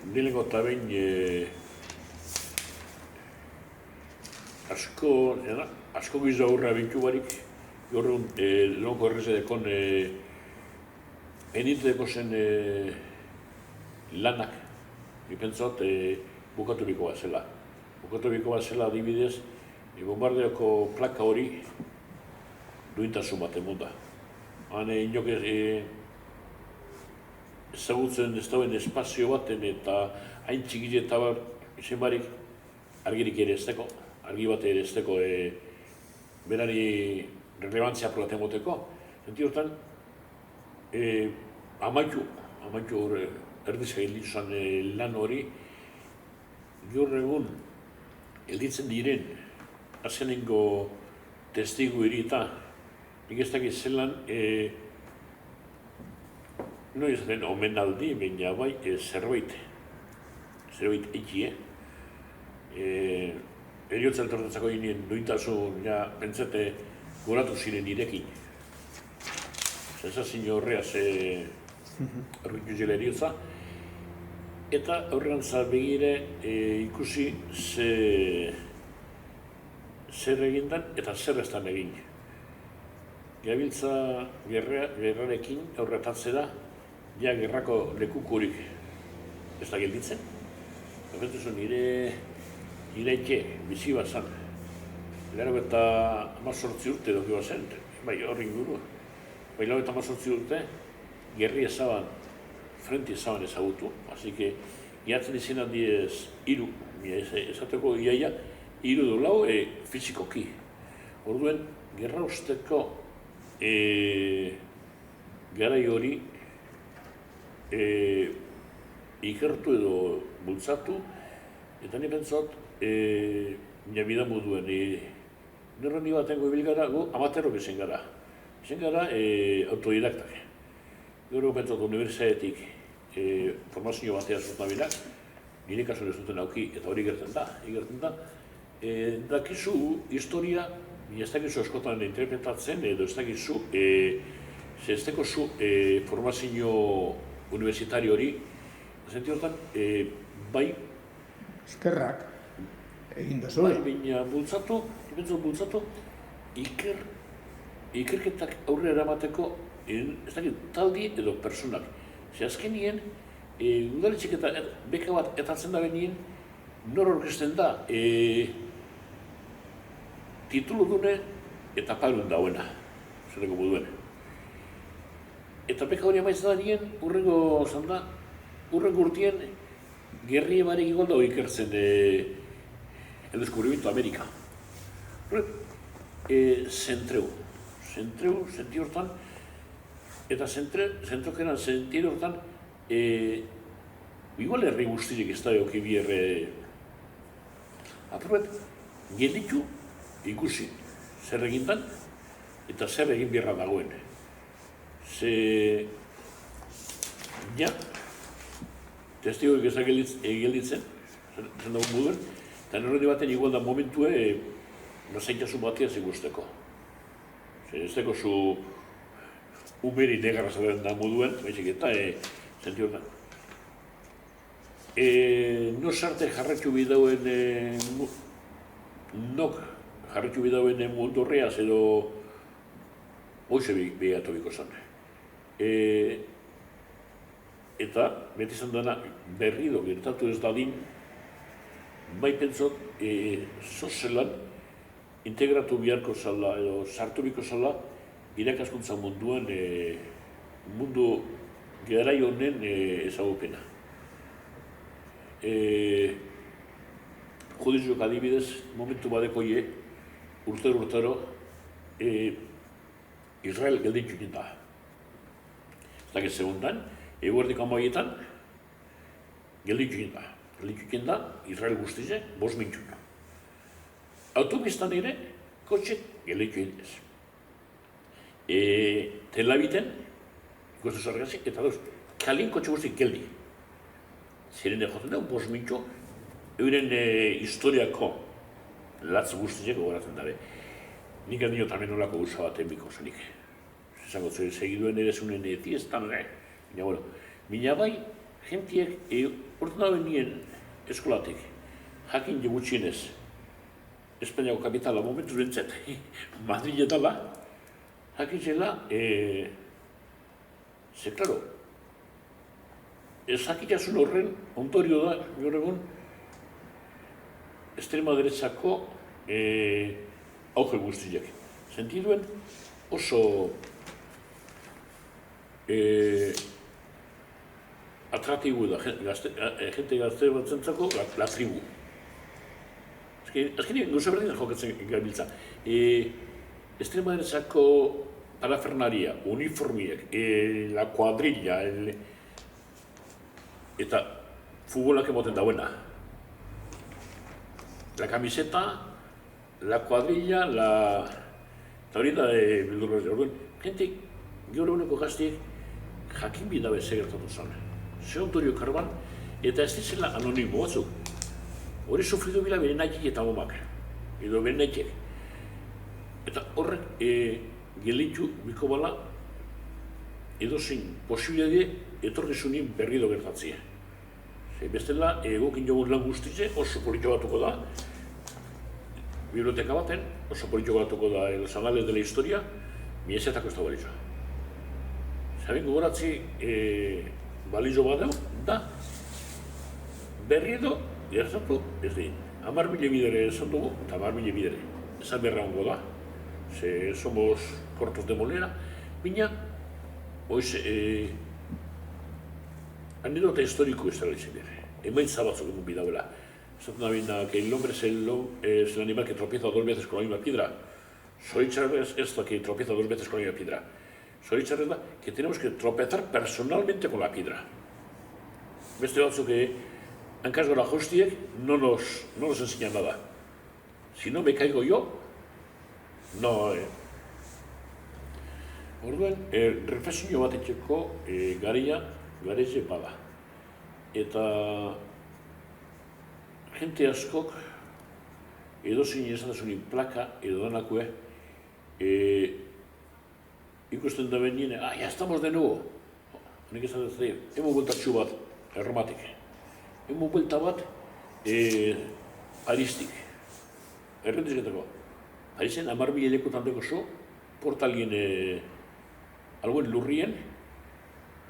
Nilengo eta behin asko gizu aurra bintu barik, gaur egun lonko errezedekon penintedeko zen lanak, ipentzot bukaturiko bat zela. Bukaturiko bat zela adibidez, bombardeoko plaka hori duintasun bat emon da. Han inok ezagutzen ez dauen espazio baten eta hain txikile eta izen barik argirik ere ez deko, argi bat ere ez deko berari relevantzia probaten moteko. Zenti hortan, amaitu erdizka gelditzen lan hori, gaur egun gelditzen diren azkenengo testigu irita, nik ez dakit zelan, no izaten omenaldi, baina bai zerbait eki, eriotza eltortatzako ginen duintasun, pentsate goratu ziren irekin. Sensazio horreaz horretu zela eriotza. Eta horregantza begire ikusi zer egindan eta zer ez dan egin. Gabiltza gerrarekin aurretatzera, ja gerrako lekukurik ez da gelditzen. Horretu nire eke bizi bat zan. Lero eta 18 urte doki bat zen, bai horri inguru. Bai lau eta 18 urte, gerri ezaban, frente ezaban ezagutu. Así que, iatzen izan handiez iru, esateko iaia, iru du lau fizikoki. Orduen, gerra usteko garai hori ikertu edo bultzatu, eta ni pentsot, nire bidan moduen, nire ni batengo ibil gara, gu amaterrok ezen gara. Ezen gara autodidaktak. Gero pentsot, unibertsitatetik formazio batea zutabilak, nire kasun ez duten auki, eta hori ikerten da. Dakizu historia, ez dakizu askotan interpretatzen, edo ez dakizu, ez dakizu formazio universitario hori, zenti hortan, bai, eskerrak egin da zuen. Bai, baina bultzatu, ikerketak aurrera eramateko, ez dakit, taldi edo personak. Ze azkenien, udaletxik eta beka bat etatzen da benien, nor orkesten da, titulu dune eta pagun dauena, zerreko buduen. Eta beka hori amaitzen da nien, urrengo urtien, gerri emarek igual dago ikertzen el descubrimiento Amerika. Zentreu, senti hortan, eta zentrokeran senti hortan, igual herri guztirik ez da eoki bierre aprobet, gelditu ikusi zer egintan eta zer egin bierra dagoen. Ja, testigoek ez da gelditzen, zen dago moduen, eta nire baten igual da momentue nazaitasun batia zigusteko. Ez deko zu umeri negarra zaren da moduen, baizik eta zenti hortan. No sarte jarratxu bidauen nok jarratxu bidauen mundu horreaz edo hoxe behatu biko zan. Eta, beti izan dena, berrido gertatu ez dadin, bai pentsot, zozelan, integratu biharko zala edo sartu biko zala, irakaskuntza munduan, mundu garai honen ezagupena. Judizioak adibidez, momentu badeko urtero, Israel gelditu ninta. Ez dakit segundan, eguerdiko amaietan, gelditu ninta, Israel guztize, 5 mintxuna. Autopistan ere, kotxe gelditu nintez. Tel Aviten, ikustu zargazik, eta dauz, kalin kotxe guztik geldi. Ziren joten dugu, 5 mintxo, euren historiako latz guztizeko goratzen dabe. Nik adino tamen olako gauza baten biko zenik. Zango segiduen ere zunen tiestan, baina, bueno, mina bai, Gentiek, urte da benien eskolatik, jakin je gutxienez, Espainiako kapitala momentu bentzet, Madriletala, jakin zela, ze, klaro, ez jakitasun horren ondorio da, gaur egun, estrema derechako auge guztiak. Sentiduen oso atratibo da, jente gazte batzentzako, la tribu. Azkenean, gauza berdinak jokatzen gabiltza. Estrema derechako parafernaria, uniformiak, la cuadrilla, eta futbolak emoten dauena. La camiseta, la cuadrilla, eta hori da bildurra. Gente, gaur eguneko gaztiek jakin bidabe segertatu zen. Ze ondorio karban, eta ez dizela anonimo batzuk. Hori sufridu bila bere naikik eta homak, edo bere naikik. Eta horrek gelitu biko bala, edo zein posibilidade etorkizunin berrido gertatzea. Bestela, egokin jogun lan guztize oso politiko batuko da, biblioteka baten, oso politiko batuko da Los Anales de la Historia, miesetako ez da balizoa. Zaben gogoratzi balizo bat da, berri edo gertatu ez egin. 10.000 bidere esan dugu, eta 10.000 bidere. Esan berra hongo da, ze somos cortos de molera, baina, hoiz, anedota historiko ez dara izan dira. Emaitza batzuk egun bidauela. Esaten da bina, que el hombre es el animal que tropieza 2 veces con la misma piedra. Zoritxarrez ez da que tropieza 2 veces con la misma piedra. Zoritxarrez da que tenemos que tropezar personalmente con la piedra. Beste batzuk hankasgora jostiek no nos enseñan nada. Si no me caigo yo, no. Orduan, reflexio bat etxeko garaize bada. Eta jente askok edozein esatasunin plaka edo danakue ikusten da benien, ya estamos de nuevo. Honek esatzen hemo bueltatxu bat erromatik. Hemo buelta bat Paristik. Errentizketako. Parisen 10.000 lekutan deko zo, portalien alguen lurrien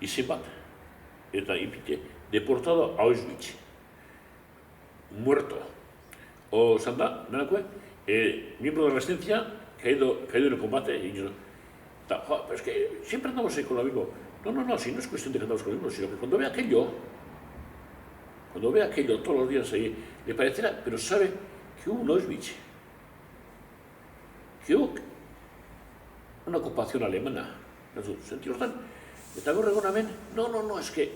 izen bat. Eta ipite, deportado a Auschwitz. Muerto. O sanda, nanakue, miembro de la resistencia, caído en el combate. Y yo, pero es que siempre andamos ahí con lo mismo. No, si no es cuestión de que andamos con lo mismo, sino que cuando ve aquello todos los días ahí, le parecerá, pero sabe que hubo un Auschwitz, que hubo una ocupación alemana, en su sentido tan. Eta gaur egun hemen, no, es que